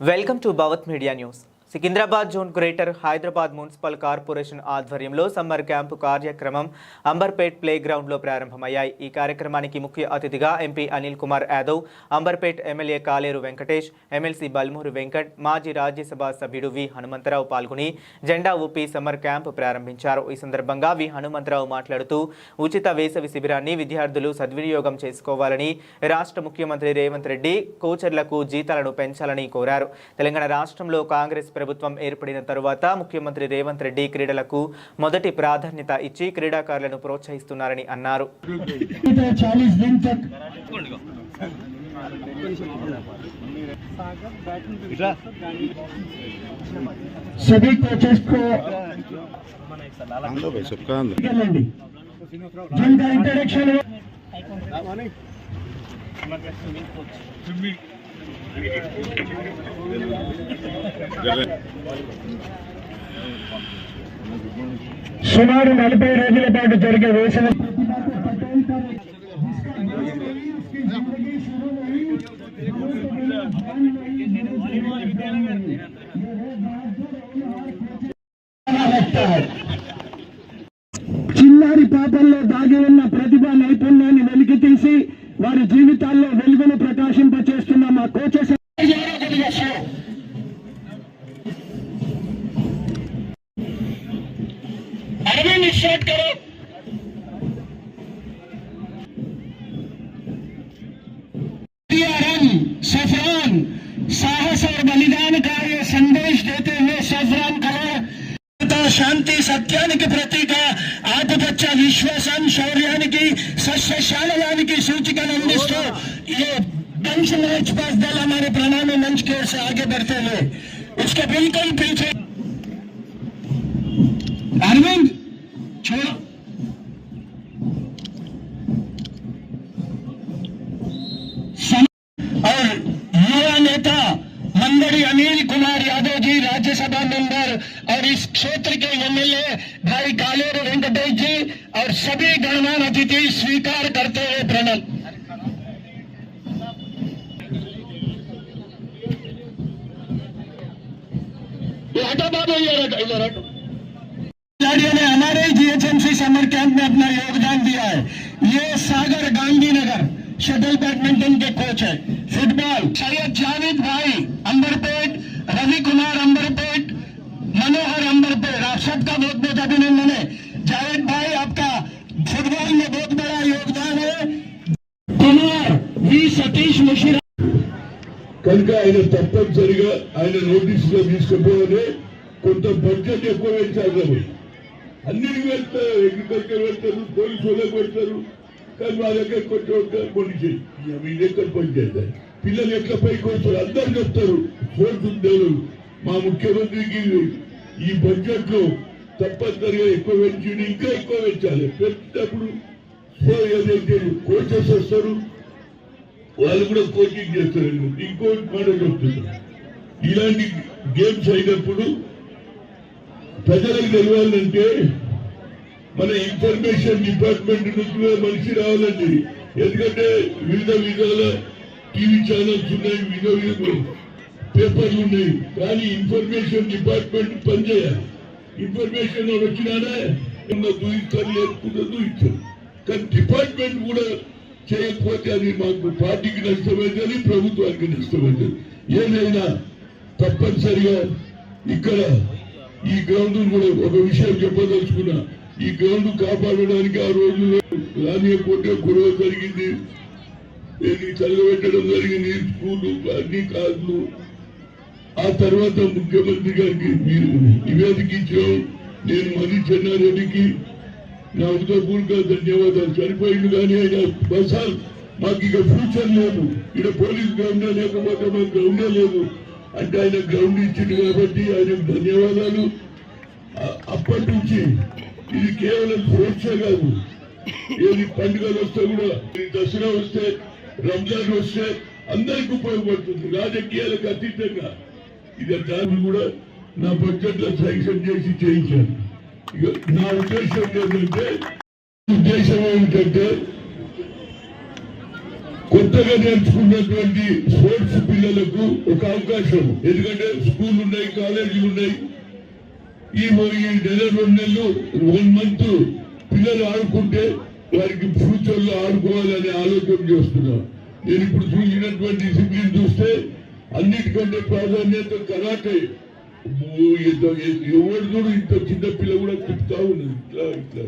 Welcome to Bhavat media news. Secunderabad zone greater Hyderabad municipal corporation ఆధ్వర్యంలో summer camp కార్యక్రమం Amberpet play గ్రౌండ్లో ప్రారంభమయ్యాయి. ఈ కార్యక్రమానికి ముఖ్య అతిథిగా MP Anil Kumar Yadav, Amberpet MLA Kaleru Venkatesh, MLC Balmoor Venkat, మాజీ రాజ్యసభ సభ్యుడు వి హనుమంతరావు పాల్గొని జెండా ఊపి సమ్మర్ క్యాంపు ప్రారంభించారు. ఈ సందర్భంగా వి హనుమంతరావు మాట్లాడుతూ ఉచిత వేసవి శిబిరాన్ని విద్యార్థులు సద్వినియోగం చేసుకోవాలని, రాష్ట్ర ముఖ్యమంత్రి రేవంత్ రెడ్డి కోచర్లకు జీతాలను పెంచాలని కోరారు. తెలంగాణ రాష్ట్రంలో కాంగ్రెస్ ప్రభుత్వం ఏర్పడిన తరువాత ముఖ్యమంత్రి రేవంత్ రెడ్డి క్రీడలకు మొదటి ప్రాధాన్యత ఇచ్చి క్రీడాకారులను ప్రోత్సహిస్తున్నారని అన్నారు. సుమారు 40 రోజుల పాటు జరిగే వేసవి చిన్నారి పాపల్లో దాగి ఉన్న ప్రతిభా నైపుణ్యాన్ని వెలికితీసి వారి జీవితాల్లో వెలుగును ప్రకాశింపచేస్తున్న మా కోచెస్ स्टार्ट करो। सफरान साहस और बलिदान का ये संदेश देते हुए सफरान कलर शांति सत्यानिकी प्रतीक आत्मपच्च विश्वासन शौर्यानिकी सस्यशालवानिकी सूचिका अंदिस्तू ये पंच मैच पास दल हमारे प्रणामी मंच की ओर से आगे बढ़ते हुए उसके बिल्कुल पीछे अरविंद छोड़ो और युवा नेता मंदड़ी अनिल कुमार यादव जी राज्यसभा मेंबर और इस क्षेत्र के एमएलए भाई कालेरू वेंकटेश जी और सभी गणमान्य अतिथि स्वीकार करते हुए प्रणव खिलाड़ियों ने हमारे जीएचएमसी समर कैंप में अपना योगदान दिया है। ये सागर गांधीनगर शटल बैडमिंटन के कोच है। फुटबॉल सैयद जावेद भाई अंबरपेट, रवि कुमार अंबरपेट, मनोहर अंबरपेट, आप सबका बहुत बहुत अभिनंदन है। जावेद भाई आपका फुटबॉल में बहुत बड़ा योगदान है। कुमार वी सतीश मुशीरा కనుక ఆయన తప్పనిసరిగా ఆయన నోటీసులో తీసుకుపోవాలి. కొంత బడ్జెట్ ఎక్కువ పెంచాలి. అన్నిటికీ వెళ్తారు, అగ్రికల్చర్ వెళ్తారు, పోలీసు వాళ్ళకి వెళ్తారు. కానీ మా దగ్గర కొంచెం కొన్ని మీ దగ్గర పని చేస్తారు. పిల్లలు ఎట్లా పైకి వస్తారు అందరు చెప్తారు. ఫోర్స్ ఉండేవారు మా ముఖ్యమంత్రికి ఈ బడ్జెట్ లో తప్పనిసరిగా ఎక్కువ పెంచి ఇంకా ఎక్కువ పెంచాలి. పెంచినప్పుడు ఏదైతే కోచెస్ వస్తారు వాళ్ళు కూడా కోచింగ్ చేస్తారు. ఇంకోటి మాట చెప్తున్నారు, ఇలాంటి గేమ్స్ అయినప్పుడు ప్రజలకు తెలియాలంటే మన ఇన్ఫర్మేషన్ డిపార్ట్మెంట్ నుంచి మనిషి రావాలండి. ఎందుకంటే వివిధ విధాల టీవీ ఛానల్స్ ఉన్నాయి, వివిధ పేపర్లు ఉన్నాయి. కానీ ఇన్ఫర్మేషన్ డిపార్ట్మెంట్ పనిచేయాలి. ఇన్ఫర్మేషన్ వచ్చినానే దూయిస్తారు, లేకుండా దూయిస్తారు. కానీ డిపార్ట్మెంట్ కూడా చేయకపోతే అది మాకు పార్టీకి నష్టమైందని, ప్రభుత్వానికి నష్టమైంది. ఏదైనా తప్పనిసరిగా ఇక్కడ ఈ గ్రౌండ్ కూడా ఒక విషయం చెప్పదలుచుకున్నా. ఈ గ్రౌండ్ కాపాడడానికి ఆ రోజుల్లో రానియకపోతే గొడవ జరిగింది, తలగబెట్టడం జరిగింది, స్కూలు అన్ని కాదు. ఆ తర్వాత ముఖ్యమంత్రి గారికి మీరు నివేదిక ఇచ్చాం. నేను మరీ చెన్నారెడ్డికి నా హృదయపూర్వక ధన్యవాదాలు. చనిపోయింది కానీ ఆయన బసాల్ మాకు ఇక ఫ్యూచర్ లేదు, ఇక్కడ పోలీస్ గ్రౌండే లేకపోతే మాకు గ్రౌండే లేదు అంటే ఆయన గ్రౌండ్ ఇచ్చింది కాబట్టి ఆయనకు ధన్యవాదాలు. అప్పటి నుంచి ఇది కేవలం స్వేచ్ఛ కాదు, ఏది పండుగలు వస్తే కూడా, దసరా వస్తే, రంజాన్ వస్తే అందరికి ఉపయోగపడుతుంది. రాజకీయాలకు అతీతంగా ఇది దాన్ని కూడా నా బడ్జెట్ లో శాంక్షన్ చేసి చేయించాను. ఇక నా ఉద్దేశం ఏమిటంటే కొత్తగా నేర్చుకున్నటువంటి స్పోర్ట్స్ పిల్లలకు ఒక అవకాశం. ఎందుకంటే స్కూల్ ఉన్నాయి, కాలేజీలు ఉన్నాయి. ఈ నెల 2 నెలలు 1 మంత్ పిల్లలు ఆడుకుంటే వారికి ఫ్యూచర్ లో ఆడుకోవాలనే ఆలోచన చేస్తున్నాం. నేను ఇప్పుడు చూసినటువంటి డిసిప్లిన్ చూస్తే అన్నిటికంటే ప్రాధాన్యత కరాటే. ఎవరు చూడు ఇంత చిన్న పిల్ల కూడా తిప్పుతా ఉన్నది ఇట్లా ఇట్లా.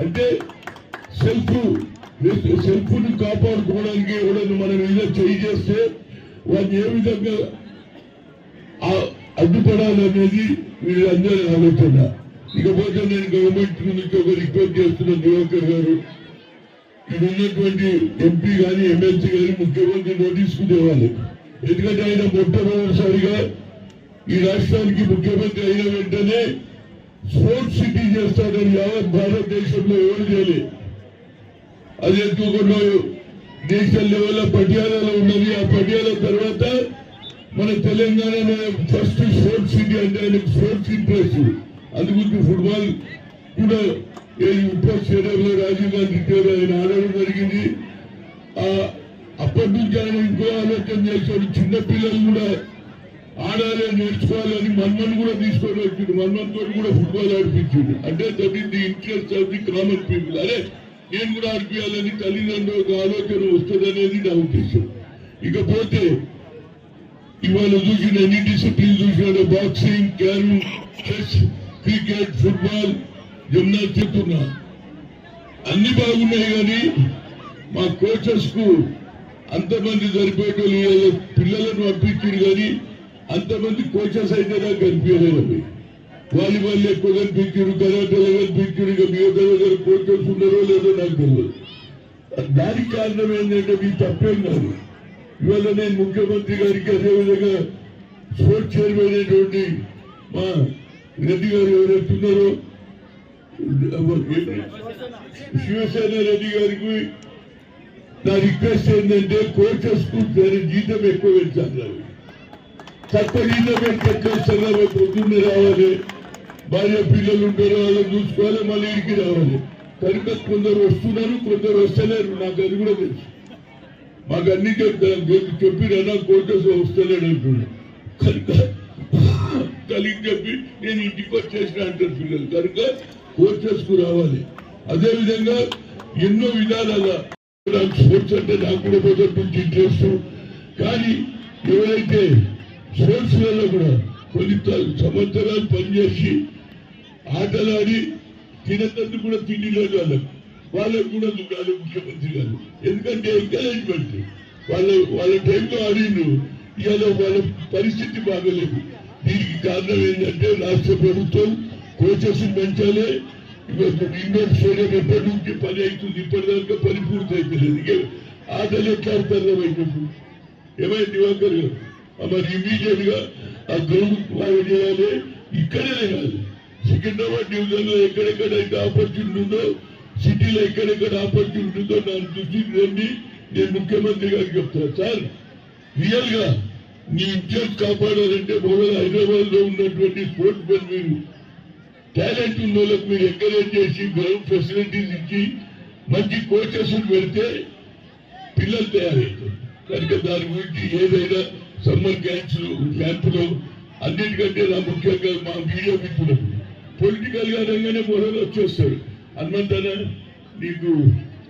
అంటే సెల్ఫ్ ని కాపాడుకోవడానికి ఎవడన్నా మనం ఏదో చేయి చేస్తే వాటిని ఏ విధంగా అడ్డుపడాలనేది వీళ్ళందరూ ఆలోచన. ఇకపోతే నేను గవర్నమెంట్ నుంచి ఒక రిక్వెస్ట్ చేస్తున్న దివాకర్ గారు, ఇక్కడ ఉన్నటువంటి ఎంపీ కానీ ఎమ్మెల్సీ కానీ ముఖ్యమంత్రి నోటీస్ కు తేవాలి. ఎందుకంటే ఆయన మొట్టమొదటిసారిగా ఈ రాష్ట్రానికి ముఖ్యమంత్రి అయిన వెంటనే స్పోర్ట్స్ సిటీ చేస్తాడని యావత్ భారతదేశంలో ఎవరు చేయలేదు. అది ఎక్కువగా నేషనల్ లెవెల్ పటియాలలో ఉన్నది. ఆ పటియాల తర్వాత మన తెలంగాణ ఫస్ట్ స్పోర్ట్స్ సిటీ అంటే ఆయనకు స్పోర్ట్స్ ఇంట్రెస్ట్. అందుకు ఫుట్బాల్ కూడా ఉప్పల్ స్టేడియంలో రాజీవ్ గాంధీ ఆయన ఆడడం జరిగింది. అప్పటి నుంచి ఆయన ఇంకో ఆలోచన చేశాడు, చిన్నపిల్లలు కూడా ఆడాలి నేర్చుకోవాలని మన్మన్ కూడా తీసుకొని వచ్చిండు. మన్మన్ తోటి కూడా ఫుట్బాల్ ఆడిపించిండు. అంటే that is the interest of the common people. అరే నేను కూడా ఆడిపించాలని తల్లిదండ్రులు ఒక ఆలోచన వస్తుందనేది నా ఉద్దేశం. ఇకపోతే ఇవాళ చూసిన ఎన్ని డిసిప్లిన్ చూసినాడు, boxing, carrom, chess, cricket, football, gymnastic చెప్తున్నా అన్ని బాగున్నాయి. కానీ మా కోచెస్ కు అంతమంది సరిపోయేటోళ్ళు పిల్లలను పంపించారు. కానీ అంతమంది కోచెస్ అయితే నాకు కనిపించలేదు. వాలీబాల్ ఎక్కువ కనిపించారు, కరాటేలో కనిపించారు. ఇక మీ దగ్గర కోచెస్ ఉన్నారో లేదో నాకు తెలియదు. దానికి కారణం ఏంటంటే మీ తప్పేం కాదు. ఇవాళ నేను ముఖ్యమంత్రి గారికి అదేవిధంగా స్పోర్ట్స్ చైర్మన్ అయినటువంటి మా రెడ్డి గారు ఎవరైతున్నారో శివసేన రెడ్డి గారికి నా రిక్వెస్ట్ ఏంటంటే కోచెస్ కు జీతం ఎక్కువ పెంచాలి. తక్కువ జీతం పెంచాలి. పొద్దున్నే రావాలి, భార్య పిల్లలు ఉంటారు, వాళ్ళని చూసుకోవాలి, మళ్ళీ ఇంటికి రావాలి. కనుక కొందరు వస్తున్నారు, కొందరు వస్తలేరు. నాకు అది కూడా తెలుసు. మాకు అన్ని చెప్పినా కోచెస్ వస్తలేడు అంటున్నాడు. కనుక కలిగి చెప్పి నేను ఇంటికి వచ్చేసిన అంటారు పిల్లలు. కనుక కోచెస్ కు రావాలి. అదేవిధంగా ఎన్నో విధాలుగా స్పోర్ట్స్ అంటే నాకు కూడా మొదటి నుంచి ఇంట్రెస్ట్. కానీ ఎవరైతే స్పోర్ట్స్ లలో కూడా కొన్ని సంవత్సరాలు పనిచేసి ఆటలాడి తినేటందుకు కూడా తిండి లేదు వాళ్ళకు కూడా దుకాణాలు ముఖ్యమంత్రి గారు. ఎందుకంటే ఎంకరేజ్మెంట్ వాళ్ళ టైంలో ఆడిండు. ఇవాళ వాళ్ళ పరిస్థితి బాగలేదు. దీనికి కారణం ఏంటంటే రాష్ట్ర ప్రభుత్వం కోచెస్ పెంచాలి. ఇండోర్ స్టేడియం ఎప్పటి నుంచి పని అవుతుంది, ఇప్పటిదాకా పని పూర్తి అయిపోలేదు. ఆటలు ఎట్లా ఆడతారు అయినప్పుడు ఏమైంది దివాకర్ గారు? మరి ఇమీడియట్ గా ఆ గ్రౌండ్ బాగా చేయాలి. ఇక్కడే కాదు, సికింద్రాబాద్ డివిజన్ లో ఎక్కడెక్కడైతే ఆపర్చునిటీ ఉందో, సిటీలో ఎక్కడెక్కడ ఆపర్చునిటీ ఉందో దాని దృష్టికి రండి. నేను ముఖ్యమంత్రి గారికి చెప్తాను, సార్ రియల్ గా మీ ఇంట్రెస్ట్ కాపాడాలంటే మొదలు హైదరాబాద్ లో ఉన్నటువంటి స్పోర్ట్స్ మెన్ మీరు టాలెంట్ ఉన్న వాళ్ళకి మీరు ఎంకరేజ్ చేసి గ్రౌండ్ ఫెసిలిటీస్ ఇచ్చి మంచి కోచెస్ పెడితే పిల్లలు తయారవుతారు. కనుక దాని గురించి ఏదైనా సమ్మర్ క్యాంపులో అన్నిటికంటే నా ముఖ్యంగా మా మీడియా మిత్రులకు పొలిటికల్ గా రంగానే మొదలు వచ్చేస్తారు. హనుమంతన నీకు